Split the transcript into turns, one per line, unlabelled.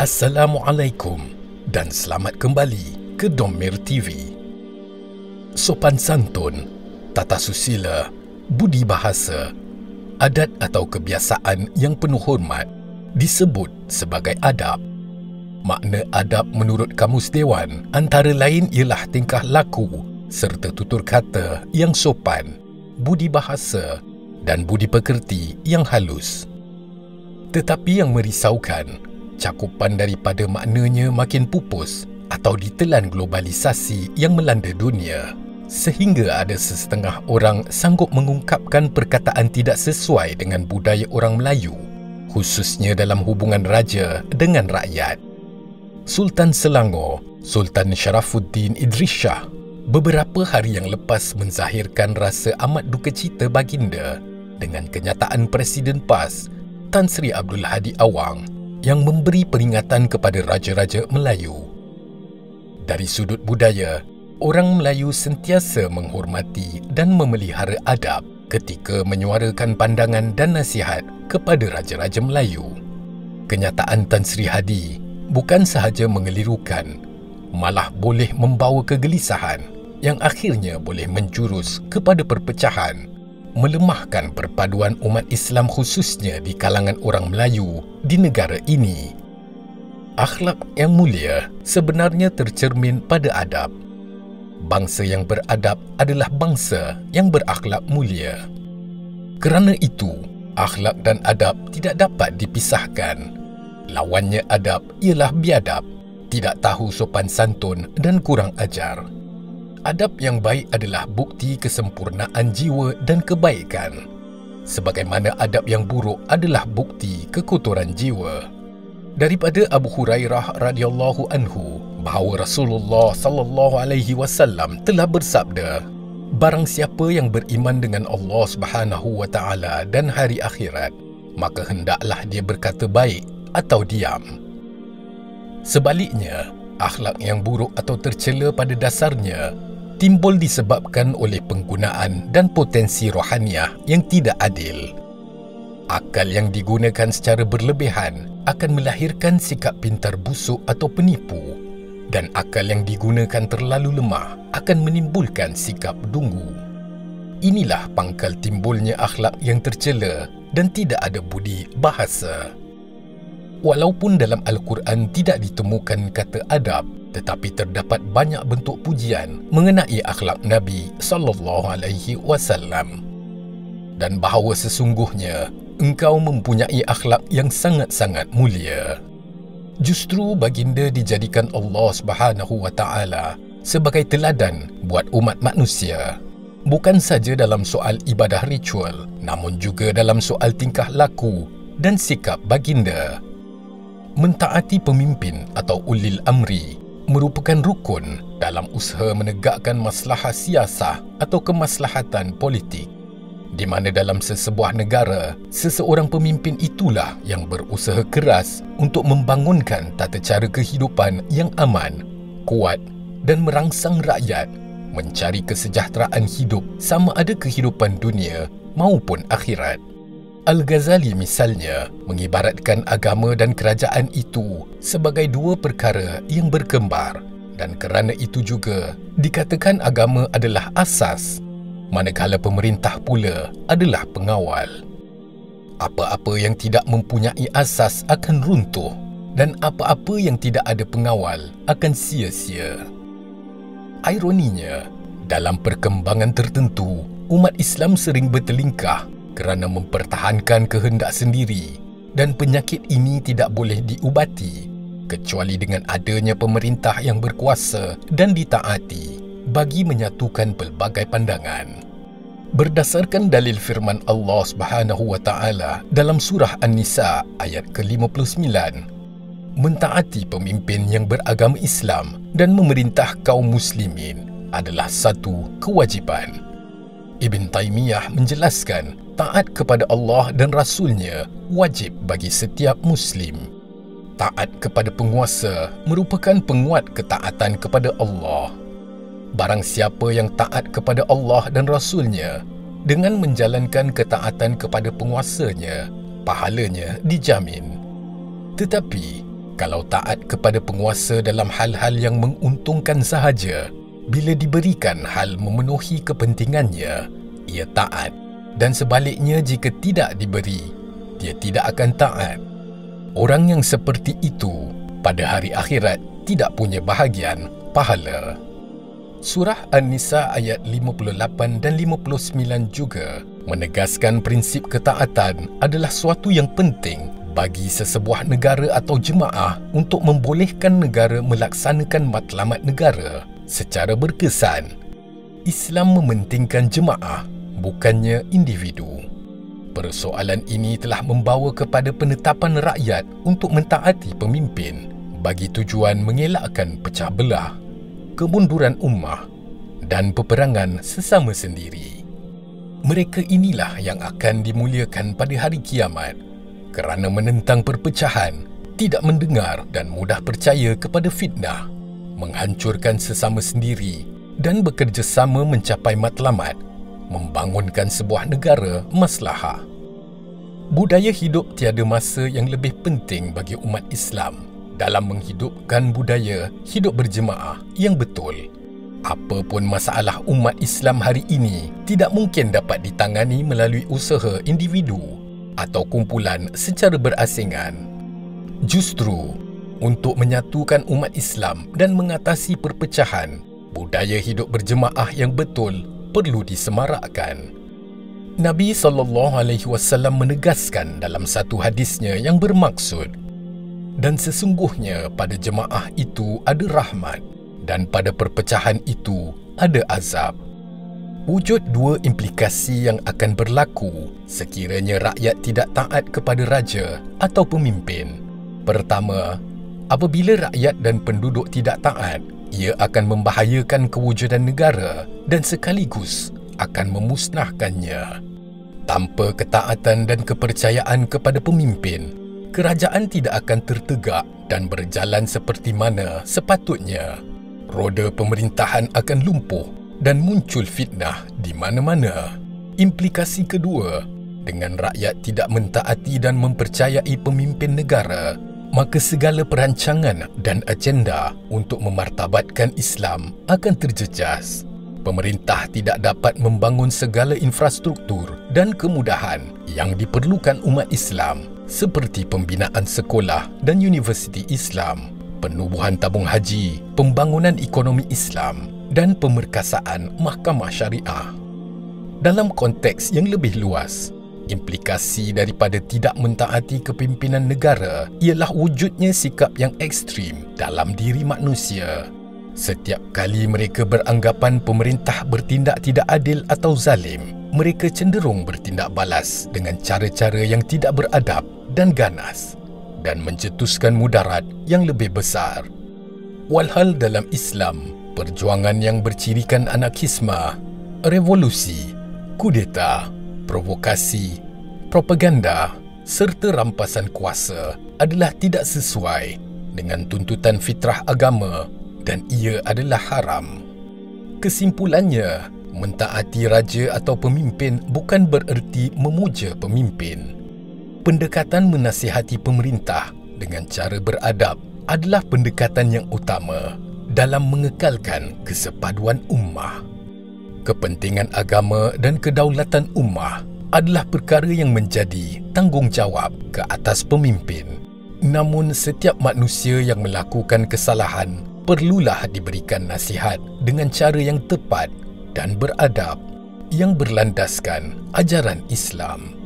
Assalamualaikum dan selamat kembali ke Domir TV. Sopan santun, tata susila, budi bahasa, adat atau kebiasaan yang penuh hormat disebut sebagai adab. Makna adab menurut Kamus Dewan antara lain ialah tingkah laku serta tutur kata yang sopan, budi bahasa dan budi pekerti yang halus. Tetapi yang merisaukan, cakupan daripada maknanya makin pupus atau ditelan globalisasi yang melanda dunia, sehingga ada sesetengah orang sanggup mengungkapkan perkataan tidak sesuai dengan budaya orang Melayu, khususnya dalam hubungan raja dengan rakyat. Sultan Selangor, Sultan Sharafuddin Idris Shah, beberapa hari yang lepas menzahirkan rasa amat duka cita baginda dengan kenyataan Presiden PAS, Tan Sri Abdul Hadi Awang, yang memberi peringatan kepada raja-raja Melayu. Dari sudut budaya, orang Melayu sentiasa menghormati dan memelihara adab ketika menyuarakan pandangan dan nasihat kepada raja-raja Melayu. Kenyataan Tan Sri Hadi bukan sahaja mengelirukan, malah boleh membawa kegelisahan yang akhirnya boleh menjurus kepada perpecahan, melemahkan perpaduan umat Islam khususnya di kalangan orang Melayu di negara ini. Akhlak yang mulia sebenarnya tercermin pada adab. Bangsa yang beradab adalah bangsa yang berakhlak mulia. Kerana itu, akhlak dan adab tidak dapat dipisahkan. Lawannya adab ialah biadab, tidak tahu sopan santun dan kurang ajar. Adab yang baik adalah bukti kesempurnaan jiwa dan kebaikan, sebagaimana adab yang buruk adalah bukti kekotoran jiwa. Daripada Abu Hurairah radhiyallahu anhu bahawa Rasulullah sallallahu alaihi wasallam telah bersabda, barang siapa yang beriman dengan Allah Subhanahu wa taala dan hari akhirat, maka hendaklah dia berkata baik atau diam. Sebaliknya, akhlak yang buruk atau tercela pada dasarnya timbul disebabkan oleh penggunaan dan potensi rohaniah yang tidak adil. Akal yang digunakan secara berlebihan akan melahirkan sikap pintar busuk atau penipu, dan akal yang digunakan terlalu lemah akan menimbulkan sikap dungu. Inilah pangkal timbulnya akhlak yang tercela dan tidak ada budi bahasa. Walaupun dalam Al-Quran tidak ditemukan kata adab, tetapi terdapat banyak bentuk pujian mengenai akhlak Nabi sallallahu alaihi wasallam, dan bahawa sesungguhnya engkau mempunyai akhlak yang sangat-sangat mulia. Justru baginda dijadikan Allah Subhanahu wa taala sebagai teladan buat umat manusia, bukan saja dalam soal ibadah ritual, namun juga dalam soal tingkah laku dan sikap baginda. Mentaati pemimpin atau ulil amri merupakan rukun dalam usaha menegakkan maslahah siasah atau kemaslahatan politik, di mana dalam sesebuah negara, seseorang pemimpin itulah yang berusaha keras untuk membangunkan tata cara kehidupan yang aman, kuat dan merangsang rakyat mencari kesejahteraan hidup sama ada kehidupan dunia maupun akhirat. Al-Ghazali misalnya mengibaratkan agama dan kerajaan itu sebagai dua perkara yang berkembar, dan kerana itu juga dikatakan agama adalah asas, manakala pemerintah pula adalah pengawal. Apa-apa yang tidak mempunyai asas akan runtuh, dan apa-apa yang tidak ada pengawal akan sia-sia. Ironinya, dalam perkembangan tertentu, umat Islam sering bertelingkah kerana mempertahankan kehendak sendiri, dan penyakit ini tidak boleh diubati kecuali dengan adanya pemerintah yang berkuasa dan ditaati bagi menyatukan pelbagai pandangan. Berdasarkan dalil firman Allah Subhanahu wa taala dalam surah An-Nisa ayat ke-59, mentaati pemimpin yang beragama Islam dan memerintah kaum muslimin adalah satu kewajipan. Ibn Taymiyah menjelaskan, taat kepada Allah dan Rasulnya wajib bagi setiap Muslim. Taat kepada penguasa merupakan penguat ketaatan kepada Allah. Barang siapa yang taat kepada Allah dan Rasulnya dengan menjalankan ketaatan kepada penguasanya, pahalanya dijamin. Tetapi, Kalau taat kepada penguasa dalam hal-hal yang menguntungkan sahaja, bila diberikan hal memenuhi kepentingannya, ia taat. Dan sebaliknya jika tidak diberi, dia tidak akan taat. Orang yang seperti itu pada hari akhirat tidak punya bahagian pahala. Surah An-Nisa ayat 58 dan 59 juga menegaskan prinsip ketaatan adalah suatu yang penting bagi sesebuah negara atau jemaah untuk membolehkan negara melaksanakan matlamat negara secara berkesan. Islam mementingkan jemaah, bukannya individu. Persoalan ini telah membawa kepada penetapan rakyat untuk mentaati pemimpin bagi tujuan mengelakkan pecah belah, kemunduran ummah dan peperangan sesama sendiri. Mereka inilah yang akan dimuliakan pada hari kiamat kerana menentang perpecahan, tidak mendengar dan mudah percaya kepada fitnah, menghancurkan sesama sendiri dan bekerjasama mencapai matlamat, membangunkan sebuah negara maslahah. Budaya hidup tiada masa yang lebih penting bagi umat Islam dalam menghidupkan budaya hidup berjemaah yang betul. Apapun masalah umat Islam hari ini tidak mungkin dapat ditangani melalui usaha individu atau kumpulan secara berasingan. Justru, untuk menyatukan umat Islam dan mengatasi perpecahan, budaya hidup berjemaah yang betul perlu disemarakkan. Nabi SAW menegaskan dalam satu hadisnya yang bermaksud, dan sesungguhnya pada jemaah itu ada rahmat dan pada perpecahan itu ada azab. Wujud dua implikasi yang akan berlaku sekiranya rakyat tidak taat kepada raja atau pemimpin. Pertama, apabila rakyat dan penduduk tidak taat, ia akan membahayakan kewujudan negara dan sekaligus akan memusnahkannya. Tanpa ketaatan dan kepercayaan kepada pemimpin, kerajaan tidak akan tertegak dan berjalan seperti mana sepatutnya. Roda pemerintahan akan lumpuh dan muncul fitnah di mana-mana. Implikasi kedua, dengan rakyat tidak mentaati dan mempercayai pemimpin negara, maka segala perancangan dan agenda untuk memartabatkan Islam akan terjejas. Pemerintah tidak dapat membangun segala infrastruktur dan kemudahan yang diperlukan umat Islam seperti pembinaan sekolah dan universiti Islam, penubuhan tabung haji, pembangunan ekonomi Islam dan pemerkasaan mahkamah syariah. Dalam konteks yang lebih luas, implikasi daripada tidak mentaati kepimpinan negara ialah wujudnya sikap yang ekstrim dalam diri manusia. Setiap kali mereka beranggapan pemerintah bertindak tidak adil atau zalim, mereka cenderung bertindak balas dengan cara-cara yang tidak beradab dan ganas dan mencetuskan mudarat yang lebih besar. Walhal dalam Islam, perjuangan yang bercirikan anarkisme, revolusi, kudeta, provokasi, propaganda serta rampasan kuasa adalah tidak sesuai dengan tuntutan fitrah agama dan ia adalah haram. Kesimpulannya, mentaati raja atau pemimpin bukan bererti memuja pemimpin. Pendekatan menasihati pemerintah dengan cara beradab adalah pendekatan yang utama dalam mengekalkan kesepaduan ummah. Kepentingan agama dan kedaulatan ummah adalah perkara yang menjadi tanggungjawab ke atas pemimpin. Namun setiap manusia yang melakukan kesalahan perlulah diberikan nasihat dengan cara yang tepat dan beradab yang berlandaskan ajaran Islam.